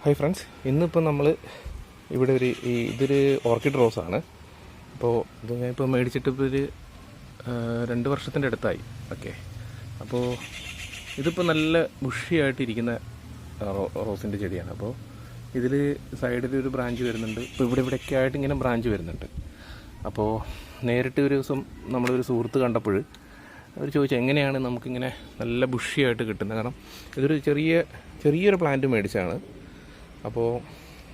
Hi friends, ഇന്നിപ്പോൾ നമ്മൾ ഇവിടെ ഇതൊരു ഓർക്കിഡ് റോസാണ്. അപ്പോൾ ഇത് ഞാനിപ്പോൾ മേടിച്ചിട്ട് ഇപ്പോൾ ഒരു 2 വർഷത്തിൻ്റെ അടുത്തായി. ഓക്കെ, അപ്പോൾ ഇതിപ്പോൾ നല്ല ബുഷിയായിട്ടിരിക്കുന്ന റോസിൻ്റെ ചെടിയാണ്. അപ്പോൾ ഇതിൽ സൈഡിലൊരു ബ്രാഞ്ച് വരുന്നുണ്ട്. ഇപ്പോൾ ഇവിടെയൊക്കെ ആയിട്ട് ഇങ്ങനെ ബ്രാഞ്ച് വരുന്നുണ്ട്. അപ്പോൾ നേരിട്ട് ഒരു ദിവസം നമ്മളൊരു സുഹൃത്ത് കണ്ടപ്പോൾ അവർ ചോദിച്ചു എങ്ങനെയാണ് നമുക്കിങ്ങനെ നല്ല ബുഷിയായിട്ട് കിട്ടുന്നത്. കാരണം ഇതൊരു ചെറിയൊരു പ്ലാന്റ് മേടിച്ചാണ്. അപ്പോൾ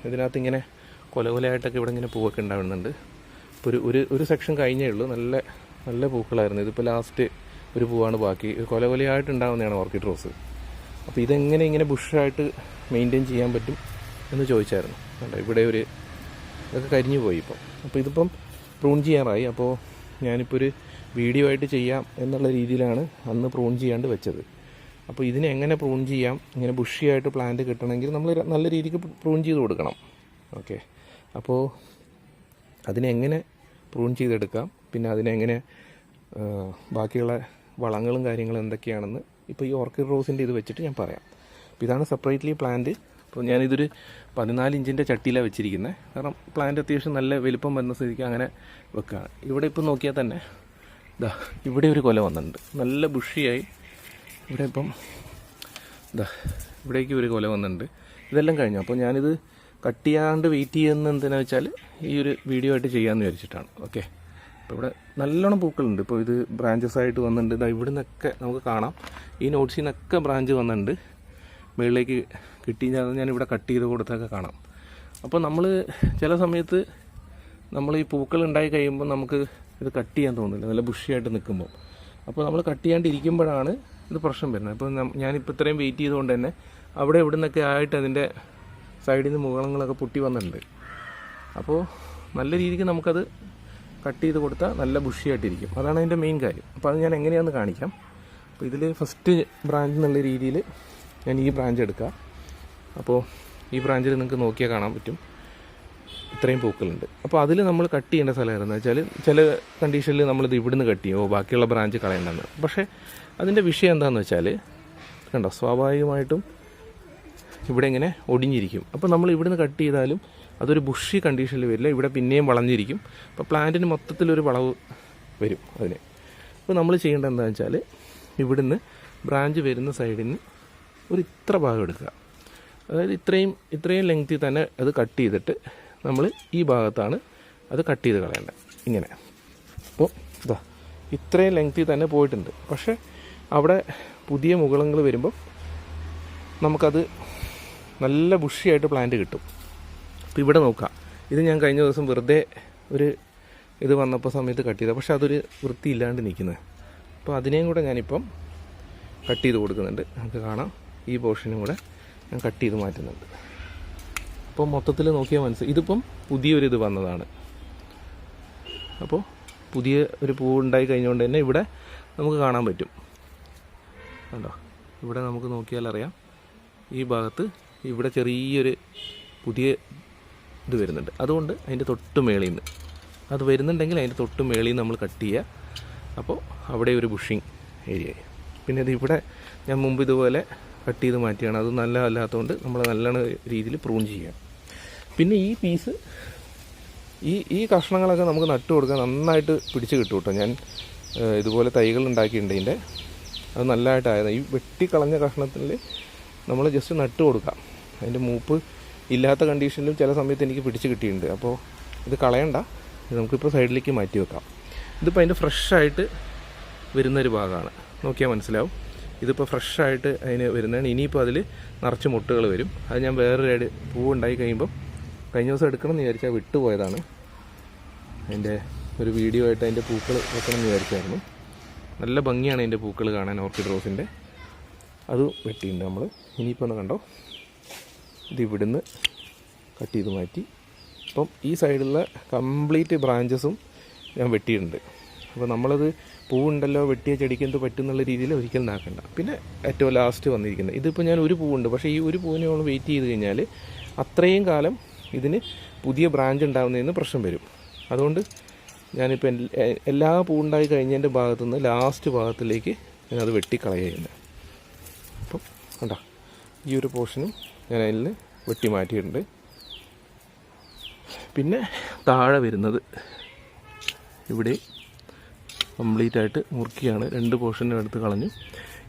ഇതിനകത്ത് ഇങ്ങനെ കൊലകൊലയായിട്ടൊക്കെ ഇവിടെ ഇങ്ങനെ പൂവൊക്കെ ഉണ്ടാവുന്നുണ്ട്. ഇപ്പോൾ ഒരു സെക്ഷൻ കഴിഞ്ഞേ ഉള്ളൂ. നല്ല പൂക്കളായിരുന്നു. ഇതിപ്പോൾ ലാസ്റ്റ് ഒരു പൂവാണ് ബാക്കി. കൊലകൊലയായിട്ട് ഉണ്ടാകുന്നതാണ് ഓർക്കിഡ് റോസ്. അപ്പോൾ ഇങ്ങനെ ബുഷായിട്ട് മെയിൻറ്റെയിൻ ചെയ്യാൻ പറ്റും എന്ന് ചോദിച്ചായിരുന്നു. കണ്ടോ, ഇവിടെ ഇതൊക്കെ കരിഞ്ഞു പോയി ഇപ്പോൾ. അപ്പോൾ ഇതിപ്പം പ്രൂൺ ചെയ്യാറായി. അപ്പോൾ ഞാനിപ്പോൾ ഒരു വീഡിയോ ആയിട്ട് ചെയ്യാം എന്നുള്ള രീതിയിലാണ് അന്ന് പ്രൂൺ ചെയ്യാണ്ട് വെച്ചത്. അപ്പോൾ ഇതിനെ എങ്ങനെ പ്രൂൺ ചെയ്യാം, ഇങ്ങനെ ബുഷിയായിട്ട് പ്ലാന്റ് കിട്ടണമെങ്കിൽ നമ്മൾ നല്ല രീതിക്ക് പ്രൂൺ ചെയ്ത് കൊടുക്കണം. ഓക്കെ, അപ്പോൾ അതിനെങ്ങനെ പ്രൂൺ ചെയ്തെടുക്കാം, പിന്നെ അതിനെങ്ങനെ ബാക്കിയുള്ള വളങ്ങളും കാര്യങ്ങളും എന്തൊക്കെയാണെന്ന് ഇപ്പോൾ ഈ ഓർക്കിഡ് റോസിൻ്റെ ഇത് വെച്ചിട്ട് ഞാൻ പറയാം. അപ്പോൾ ഇതാണ് സെപ്പറേറ്റ്ലി പ്ലാന്റ്. അപ്പോൾ ഞാനിതൊരു 14 ഇഞ്ചിൻ്റെ ചട്ടിയിലാണ് വെച്ചിരിക്കുന്നത്. കാരണം പ്ലാന്റ് അത്യാവശ്യം നല്ല വലിപ്പം വരുന്ന സ്ഥിതിക്ക് അങ്ങനെ വെക്കുകയാണ്. ഇവിടെ ഇപ്പോൾ നോക്കിയാൽ തന്നെ ഇവിടെ ഒരു കൊല വന്നിട്ടുണ്ട്, നല്ല ബുഷിയായി. ഇവിടെ ഇപ്പം ഇവിടേക്ക് ഒരു കൊല വന്നിട്ടുണ്ട്. ഇതെല്ലാം കഴിഞ്ഞു. അപ്പോൾ ഞാനിത് കട്ട് ചെയ്യാണ്ട് വെയിറ്റ് ചെയ്യുന്നത് എന്തിനാ വെച്ചാൽ ഈ ഒരു വീഡിയോ ആയിട്ട് ചെയ്യാമെന്ന് വിചാരിച്ചിട്ടാണ്. ഓക്കെ, അപ്പോൾ ഇവിടെ നല്ലോണം പൂക്കളുണ്ട്. ഇപ്പോൾ ഇത് ബ്രാഞ്ചസ് ആയിട്ട് വന്നിട്ടുണ്ട്. ഇവിടെ നിന്നൊക്കെ നമുക്ക് കാണാം, ഈ നോട്ട്സിൽ നിന്നൊക്കെ ബ്രാഞ്ച് വന്നിട്ടുണ്ട്. മുകളിലേക്ക് കിട്ടി ഞാനിവിടെ കട്ട് ചെയ്ത് കൊടുത്തൊക്കെ കാണാം. അപ്പോൾ നമ്മൾ ചില സമയത്ത് നമ്മൾ ഈ പൂക്കൾ ഉണ്ടായി കഴിയുമ്പോൾ നമുക്ക് ഇത് കട്ട് ചെയ്യാൻ തോന്നില്ല, നല്ല ബുഷിയായിട്ട് നിൽക്കുമ്പോൾ. അപ്പോൾ നമ്മൾ കട്ട് ചെയ്യാണ്ടിരിക്കുമ്പോഴാണ് ഇത് പ്രശ്നം വരുന്നത്. അപ്പോൾ ഞാനിപ്പോൾ ഇത്രയും വെയിറ്റ് ചെയ്തുകൊണ്ട് തന്നെ അവിടെ ഇവിടെ നിന്നൊക്കെ ആയിട്ട് അതിൻ്റെ സൈഡിൽ നിന്ന് മുകളങ്ങളൊക്കെ പൊട്ടി വന്നിട്ടുണ്ട്. അപ്പോൾ നല്ല രീതിക്ക് നമുക്കത് കട്ട് ചെയ്ത് കൊടുത്താൽ നല്ല ബുഷിയായിട്ടിരിക്കും. അതാണ് അതിൻ്റെ മെയിൻ കാര്യം. അപ്പോൾ അത് ഞാൻ എങ്ങനെയാണെന്ന് കാണിക്കാം. അപ്പോൾ ഇതിൽ ഫസ്റ്റ് ബ്രാഞ്ച് എന്നുള്ള രീതിയിൽ ഞാൻ ഈ ബ്രാഞ്ച് എടുക്കാം. അപ്പോൾ ഈ ബ്രാഞ്ചിൽ നിങ്ങൾക്ക് നോക്കിയാൽ കാണാൻ പറ്റും ഇത്രയും പൂക്കളുണ്ട്. അപ്പോൾ അതിൽ നമ്മൾ കട്ട് ചെയ്യേണ്ട സ്ഥലം ഏതെന്ന് വെച്ചാൽ ചില കണ്ടീഷനിൽ നമ്മളിത് ഇവിടുന്ന് കട്ട് ചെയ്യുമോ ബാക്കിയുള്ള ബ്രാഞ്ച് കളയേണ്ടെന്ന്. പക്ഷേ അതിൻ്റെ വിഷയം എന്താണെന്ന് വെച്ചാൽ കണ്ടോ, സ്വാഭാവികമായിട്ടും ഇവിടെ ഇങ്ങനെ ഒടിഞ്ഞിരിക്കും. അപ്പോൾ നമ്മൾ ഇവിടുന്ന് കട്ട് ചെയ്താലും അതൊരു ബുഷി കണ്ടീഷനിൽ വരില്ല, ഇവിടെ പിന്നെയും വളഞ്ഞിരിക്കും. അപ്പോൾ പ്ലാന്റിന് മൊത്തത്തിലൊരു വളവ് വരും അതിന്. അപ്പോൾ നമ്മൾ ചെയ്യേണ്ടത് എന്താണെന്ന് വെച്ചാൽ ഇവിടുന്ന് ബ്രാഞ്ച് വരുന്ന സൈഡിൽ നിന്ന് ഇത്ര ഭാഗം എടുക്കുക. അതായത് ഇത്രയും ലെങ്ത്തിൽ തന്നെ അത് കട്ട് ചെയ്തിട്ട് നമ്മൾ ഈ ഭാഗത്താണ് അത് കട്ട് ചെയ്ത് കളയേണ്ടത്. ഇങ്ങനെ അപ്പോൾ ഇത്രയും ലെങ്ത്തിൽ തന്നെ പോയിട്ടുണ്ട്. പക്ഷേ അവിടെ പുതിയ മുകളങ്ങൾ വരുമ്പോൾ നമുക്കത് നല്ല ബുഷിയായിട്ട് പ്ലാന്റ് കിട്ടും. അപ്പോൾ ഇവിടെ നോക്കാം, ഇത് ഞാൻ കഴിഞ്ഞ ദിവസം വെറുതെ ഇത് വന്നപ്പോൾ സമയത്ത് കട്ട് ചെയ്തത്. പക്ഷേ അതൊരു വൃത്തിയില്ലാണ്ട് നിൽക്കുന്നത്. അപ്പോൾ അതിനെയും കൂടെ ഞാനിപ്പം കട്ട് ചെയ്ത് കൊടുക്കുന്നുണ്ട്. നമുക്ക് കാണാം, ഈ പോർഷനും കൂടെ ഞാൻ കട്ട് ചെയ്ത് മാറ്റുന്നുണ്ട്. അപ്പോൾ മൊത്തത്തിൽ നോക്കിയാൽ മനസ്സിലായി ഇതിപ്പം പുതിയൊരിത് വന്നതാണ്. അപ്പോൾ പുതിയ ഒരു പൂ ഉണ്ടായി കഴിഞ്ഞുകൊണ്ട് തന്നെ ഇവിടെ നമുക്ക് കാണാൻ പറ്റും. കണ്ടോ, ഇവിടെ നമുക്ക് നോക്കിയാൽ അറിയാം, ഈ ഭാഗത്ത് ഇവിടെ ചെറിയൊരു പുതിയ ഇത് വരുന്നുണ്ട്. അതുകൊണ്ട് അതിൻ്റെ തൊട്ട് മേളിൽ നിന്ന് അത് വരുന്നുണ്ടെങ്കിൽ അതിൻ്റെ തൊട്ട് മേളിൽ നിന്ന് നമ്മൾ കട്ട് ചെയ്യുക. അപ്പോൾ അവിടെ ഒരു ബുഷിങ് ഏരിയ. പിന്നെ ഇത് ഇവിടെ ഞാൻ മുമ്പ് ഇതുപോലെ കട്ട് ചെയ്ത് മാറ്റിയാണ്. അത് നല്ലതല്ലാത്തതുകൊണ്ട് നമ്മൾ നല്ല രീതിയിൽ പ്രൂൺ ചെയ്യുക. പിന്നെ ഈ പീസ് ഈ കഷ്ണങ്ങളൊക്കെ നമുക്ക് നട്ടു കൊടുക്കാൻ നന്നായിട്ട് പിടിച്ച് കിട്ടും കേട്ടോ. ഞാൻ ഇതുപോലെ തൈകൾ ഉണ്ടാക്കിയിട്ടുണ്ട്. ഇതിൻ്റെ അത് നല്ലതായിട്ടായത്. ഈ വെട്ടിക്കളഞ്ഞ കഷ്ണത്തിൽ നമ്മൾ ജസ്റ്റ് നട്ട് കൊടുക്കാം. അതിൻ്റെ മൂപ്പ് ഇല്ലാത്ത കണ്ടീഷനിലും ചില സമയത്ത് എനിക്ക് പിടിച്ച് കിട്ടിയിട്ടുണ്ട്. അപ്പോൾ ഇത് കളയണ്ട, ഇത് നമുക്കിപ്പോൾ സൈഡിലേക്ക് മാറ്റി വെക്കാം. ഇതിപ്പോൾ അതിൻ്റെ ഫ്രഷായിട്ട് വരുന്നൊരു ഭാഗമാണ്, നോക്കിയാൽ മനസ്സിലാവും. ഇതിപ്പോൾ ഫ്രഷായിട്ട് അതിന് വരുന്നതാണ്. ഇനിയിപ്പോൾ അതിൽ നിറച്ച് മുട്ടുകൾ വരും. അത് ഞാൻ വേറൊരു പൂവുണ്ടായി കഴിയുമ്പോൾ കഴിഞ്ഞ ദിവസം എടുക്കണം എന്ന് വിചാരിച്ചാൽ വിട്ടുപോയതാണ്. അതിൻ്റെ ഒരു വീഡിയോ ആയിട്ട് അതിൻ്റെ പൂക്കൾ വെക്കണം എന്ന് വിചാരിച്ചായിരുന്നു. നല്ല ഭംഗിയാണ് അതിൻ്റെ പൂക്കൾ കാണാൻ, ഓർക്കിഡ് റോസിൻ്റെ. അത് വെട്ടിയിട്ടുണ്ട് നമ്മൾ. ഇനിയിപ്പോൾ ഒന്ന് കണ്ടോ, ഇത് ഇവിടുന്ന് കട്ട് ചെയ്ത് മാറ്റി. അപ്പം ഈ സൈഡിലുള്ള കംപ്ലീറ്റ് ബ്രാഞ്ചസും ഞാൻ വെട്ടിയിട്ടുണ്ട്. അപ്പോൾ നമ്മളത് പൂവുണ്ടല്ലോ വെട്ടിയ ചെടിക്ക് എന്ത് പറ്റുന്നുള്ള രീതിയിൽ ഒരിക്കലും നാക്കണ്ട. പിന്നെ ഏറ്റവും ലാസ്റ്റ് വന്നിരിക്കുന്നത് ഇതിപ്പോൾ ഞാൻ ഒരു പൂവുണ്ട്, പക്ഷേ ഈ ഒരു പൂവിനെ നമ്മൾ വെയിറ്റ് ചെയ്ത് കഴിഞ്ഞാൽ അത്രയും കാലം ഇതിന് പുതിയ ബ്രാഞ്ച് ഉണ്ടാകുന്നതിന് പ്രശ്നം വരും. അതുകൊണ്ട് ഞാനിപ്പോൾ എല്ലാ പൂവുണ്ടായി കഴിഞ്ഞതിൻ്റെ ഭാഗത്തുനിന്ന് ലാസ്റ്റ് ഭാഗത്തിലേക്ക് ഞാനത് വെട്ടിക്കളയുന്നത്. അപ്പം കണ്ടോ, ഈ ഒരു പോർഷനും ഞാൻ അതിൽ വെട്ടി മാറ്റിയിട്ടുണ്ട്. പിന്നെ താഴെ വരുന്നത് ഇവിടെ കംപ്ലീറ്റ് ആയിട്ട് മുറിക്കുകയാണ്. 2 പോർഷനും എടുത്ത് കളഞ്ഞു.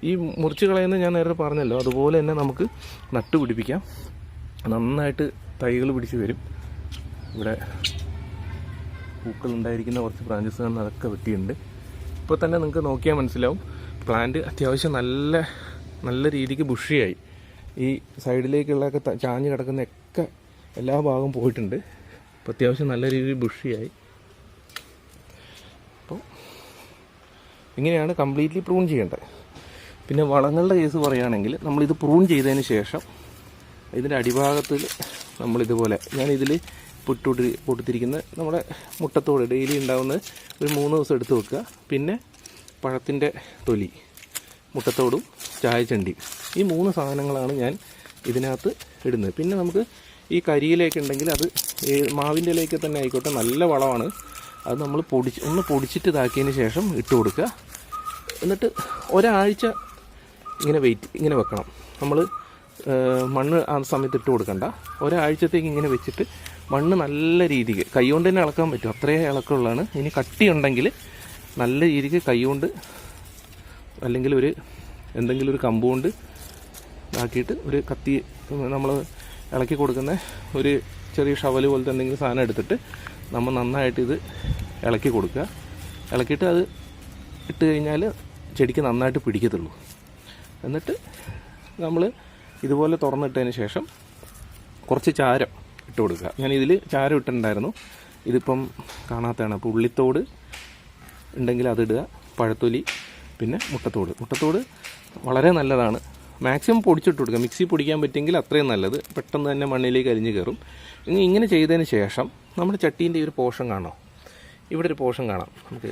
ഈ മുറിച്ച് കളയുന്നത് ഞാൻ നേരത്തെ പറഞ്ഞല്ലോ, അതുപോലെ തന്നെ നമുക്ക് നട്ട് പിടിപ്പിക്കാം. നന്നായിട്ട് തൈകൾ പിടിച്ച് വരും. ഇവിടെ പൂക്കളുണ്ടായിരിക്കുന്ന കുറച്ച് ബ്രാഞ്ചസ് അതൊക്കെ വെട്ടിയിട്ടുണ്ട്. ഇപ്പോൾ തന്നെ നിങ്ങൾക്ക് നോക്കിയാൽ മനസ്സിലാവും പ്ലാന്റ് അത്യാവശ്യം നല്ല രീതിക്ക് ബുഷിയായി. ഈ സൈഡിലേക്കുള്ളതൊക്കെ ചാഞ്ഞ് കിടക്കുന്നതൊക്കെ എല്ലാ ഭാഗവും പോയിട്ടുണ്ട്. ഇപ്പോൾ അത്യാവശ്യം നല്ല രീതിയിൽ ബുഷിയായി. അപ്പോൾ ഇങ്ങനെയാണ് കംപ്ലീറ്റ്ലി പ്രൂൺ ചെയ്യേണ്ടത്. പിന്നെ വളങ്ങളുടെ കേസ് പറയുകയാണെങ്കിൽ നമ്മളിത് പ്രൂൺ ചെയ്തതിന് ശേഷം ഇതിൻ്റെ അടിഭാഗത്തിൽ നമ്മളിതുപോലെ ഞാനിതിൽ പൊട്ടിത്തിരിക്കുന്ന നമ്മുടെ മുട്ടത്തോട് ഡെയിലി ഉണ്ടാകുന്ന ഒരു 3 ദിവസം എടുത്ത് വെക്കുക. പിന്നെ പഴത്തിൻ്റെ തൊലി, മുട്ടത്തോടും ചായച്ചണ്ടി, ഈ 3 സാധനങ്ങളാണ് ഞാൻ ഇതിനകത്ത് ഇടുന്നത്. പിന്നെ നമുക്ക് ഈ കരിയിലേക്ക് ഉണ്ടെങ്കിൽ അത് മാവിൻ്റെ ഇലയൊക്കെ തന്നെ ആയിക്കോട്ടെ, നല്ല വളമാണ്. അത് നമ്മൾ ഒന്ന് പൊടിച്ചിട്ട് ഇതാക്കിയതിന് ശേഷം ഇട്ട് കൊടുക്കുക. എന്നിട്ട് ഒരാഴ്ച ഇങ്ങനെ വെക്കണം. നമ്മൾ മണ്ണ് ആ സമയത്ത് ഇട്ട് കൊടുക്കണ്ട. ഒരാഴ്ചത്തേക്ക് ഇങ്ങനെ വെച്ചിട്ട് മണ്ണ് നല്ല രീതിക്ക് കൈകൊണ്ട് തന്നെ ഇളക്കാൻ പറ്റും, അത്രയും ഇളക്കമുള്ളതാണ്. ഇനി കട്ടിയുണ്ടെങ്കിൽ നല്ല രീതിക്ക് കൈകൊണ്ട് അല്ലെങ്കിൽ എന്തെങ്കിലും ഒരു കമ്പ് കൊണ്ട് ആക്കിയിട്ട് ഒരു കത്തി നമ്മൾ ഇളക്കി കൊടുക്കുന്ന ഒരു ചെറിയ ഷവൽ പോലത്തെ എന്തെങ്കിലും സാധനം എടുത്തിട്ട് നമ്മൾ നന്നായിട്ട് ഇത് ഇളക്കി കൊടുക്കുക. ഇളക്കിയിട്ട് അത് ഇട്ട് കഴിഞ്ഞാൽ ചെടിക്ക് നന്നായിട്ട് പിടിക്കത്തുള്ളൂ. എന്നിട്ട് നമ്മൾ ഇതുപോലെ തുറന്നിട്ടതിന് ശേഷം കുറച്ച് ചാരം ഇട്ട് കൊടുക്കുക. ഞാൻ ഇതിൽ ചാരം ഇട്ടിട്ടുണ്ടായിരുന്നു, ഇതിപ്പം കാണാത്തതാണ്. അപ്പോൾ ഉള്ളിത്തോട് ഉണ്ടെങ്കിൽ അതിടുക, പഴത്തൊലി, പിന്നെ മുട്ടത്തോട് വളരെ നല്ലതാണ്. മാക്സിമം പൊടിച്ചിട്ട് കൊടുക്കുക. മിക്സി പൊടിക്കാൻ പറ്റുമെങ്കിൽ അത്രയും നല്ലത്, പെട്ടെന്ന് തന്നെ മണ്ണിലേക്ക് അരിഞ്ഞ് കയറും. ഇങ്ങനെ ചെയ്തതിന് ശേഷം നമ്മുടെ ചട്ടീൻ്റെ ഒരു പോർഷൻ കാണാം, ഇവിടെ ഒരു പോർഷൻ കാണാം. നമുക്ക്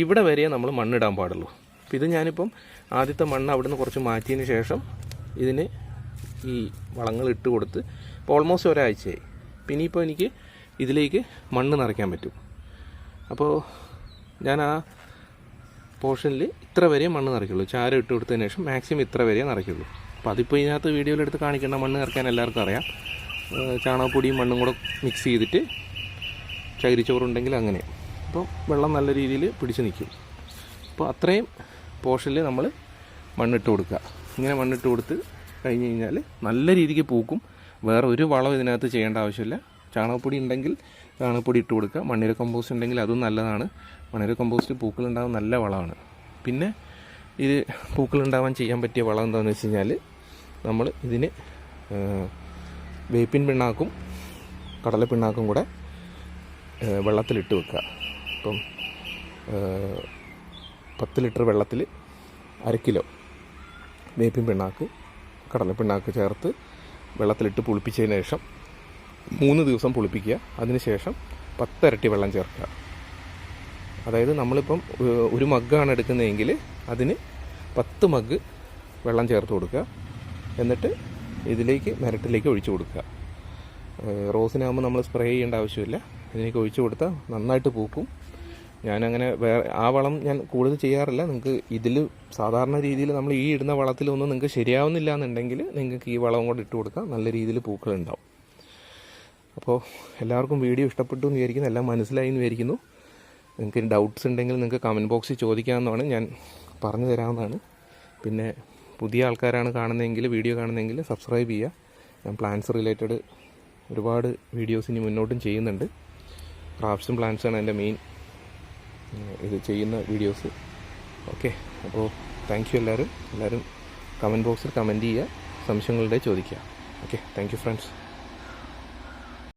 ഇവിടെ വരെ നമ്മൾ മണ്ണിടാൻ പാടുള്ളൂ. അപ്പോൾ ഇത് ഞാനിപ്പം ആദ്യത്തെ മണ്ണ് അവിടെ നിന്ന് കുറച്ച് മാറ്റിയതിന് ശേഷം ഇതിന് ഈ വളങ്ങൾ ഇട്ട് കൊടുത്ത് ഇപ്പോൾ ഓൾമോസ്റ്റ് ഒരാഴ്ചയായി. പിന്നെ ഇപ്പോൾ എനിക്ക് ഇതിലേക്ക് മണ്ണ് നിറയ്ക്കാൻ പറ്റും. അപ്പോൾ ഞാൻ ആ പോർഷനിൽ ഇത്ര വരെ മണ്ണ് നിറയ്ക്കുള്ളൂ. ചാരം ഇട്ട് കൊടുത്തതിന് ശേഷം മാക്സിമം ഇത്ര വരെ നിറയ്ക്കുള്ളൂ. അപ്പോൾ അതിപ്പോൾ ഇതിനകത്ത് വീഡിയോയിലെടുത്ത് കാണിക്കേണ്ട, മണ്ണ് നിറയ്ക്കാൻ എല്ലാവർക്കും അറിയാം. ചാണകപ്പൊടിയും മണ്ണും കൂടെ മിക്സ് ചെയ്തിട്ട് ചകിരിച്ചോറുണ്ടെങ്കിൽ അങ്ങനെ. അപ്പോൾ വെള്ളം നല്ല രീതിയിൽ പിടിച്ച് നിൽക്കും. അപ്പോൾ അത്രയും പോർഷനിൽ നമ്മൾ മണ്ണിട്ട് കൊടുക്കുക. ഇങ്ങനെ മണ്ണിട്ട് കൊടുത്ത് കഴിഞ്ഞ് കഴിഞ്ഞാൽ നല്ല രീതിക്ക് പൂക്കും. വേറെ ഒരു വളം ഇതിനകത്ത് ചെയ്യേണ്ട ആവശ്യമില്ല. ചാണകപ്പൊടി ഉണ്ടെങ്കിൽ ചാണകപ്പൊടി ഇട്ട് കൊടുക്കുക. മണ്ണിര കമ്പോസ്റ്റ് ഉണ്ടെങ്കിൽ അതും നല്ലതാണ്. മണ്ണിര കമ്പോസ്റ്റ് പൂക്കളുണ്ടാകാൻ നല്ല വളമാണ്. പിന്നെ ഇത് പൂക്കളുണ്ടാവാൻ ചെയ്യാൻ പറ്റിയ വളം എന്താണെന്ന് വെച്ച് കഴിഞ്ഞാൽ നമ്മൾ ഇതിന് വേപ്പിൻ പിണ്ണാക്കും കടലപ്പിണ്ണാക്കും കൂടെ വെള്ളത്തിലിട്ട് വെക്കുക. ഇപ്പം 10 ലിറ്റർ വെള്ളത്തിൽ 1/2 കിലോ വേപ്പിൻ പിണ്ണാക്ക് കടലപ്പിണ്ണാക്ക് ചേർത്ത് വെള്ളത്തിലിട്ട് പുളിപ്പിച്ചതിന് ശേഷം 3 ദിവസം പുളിപ്പിക്കുക. അതിനുശേഷം 10 ഇരട്ടി വെള്ളം ചേർക്കുക. അതായത് നമ്മളിപ്പം 1 മഗ്ഗാണ് എടുക്കുന്നതെങ്കിൽ അതിന് 10 മഗ്ഗ് വെള്ളം ചേർത്ത് കൊടുക്കുക. എന്നിട്ട് ഇതിലേക്ക് മരട്ടിലേക്ക് ഒഴിച്ചു കൊടുക്കുക. റോസിനാകുമ്പോൾ നമ്മൾ സ്പ്രേ ചെയ്യേണ്ട ആവശ്യമില്ല. ഇതിലേക്ക് ഒഴിച്ചു കൊടുത്താൽ നന്നായിട്ട് പൂക്കും. ഞാനങ്ങനെ ആ വളം ഞാൻ കൂടുതൽ ചെയ്യാറില്ല. നിങ്ങൾക്ക് ഇതിൽ സാധാരണ രീതിയിൽ നമ്മൾ ഈ ഇടുന്ന വളത്തിലൊന്നും നിങ്ങൾക്ക് ശരിയാവുന്നില്ല എന്നുണ്ടെങ്കിൽ നിങ്ങൾക്ക് ഈ വളം കൂടെ ഇട്ട് കൊടുക്കാം. നല്ല രീതിയിൽ പൂക്കളുണ്ടാവും. അപ്പോൾ എല്ലാവർക്കും വീഡിയോ ഇഷ്ടപ്പെട്ടു എന്ന് വിചാരിക്കുന്നു, എല്ലാം മനസ്സിലായി എന്ന് വിചാരിക്കുന്നു. നിങ്ങൾക്ക് ഡൗട്ട്സ് ഉണ്ടെങ്കിൽ നിങ്ങൾക്ക് കമൻറ്റ് ബോക്സിൽ ചോദിക്കാവുന്നതാണ്, ഞാൻ പറഞ്ഞു തരാവുന്നതാണ്. പിന്നെ പുതിയ ആൾക്കാരാണ് കാണുന്നതെങ്കിൽ, വീഡിയോ കാണുന്നതെങ്കിൽ സബ്സ്ക്രൈബ് ചെയ്യുക. ഞാൻ പ്ലാന്റ്സ് റിലേറ്റഡ് ഒരുപാട് വീഡിയോസ് ഇനി മുന്നോട്ടും ചെയ്യുന്നുണ്ട്. ക്രാഫ്റ്റ്സും പ്ലാന്റ്സാണ് എൻ്റെ മെയിൻ ഇത് ചെയ്യുന്ന വീഡിയോസ്. ഓക്കെ, അപ്പോൾ താങ്ക് യു. എല്ലാവരും കമൻറ്റ് ബോക്സിൽ കമൻറ്റ് ചെയ്യുക, സംശയങ്ങളുടെ ചോദിക്കുക. Okay, thank you friends.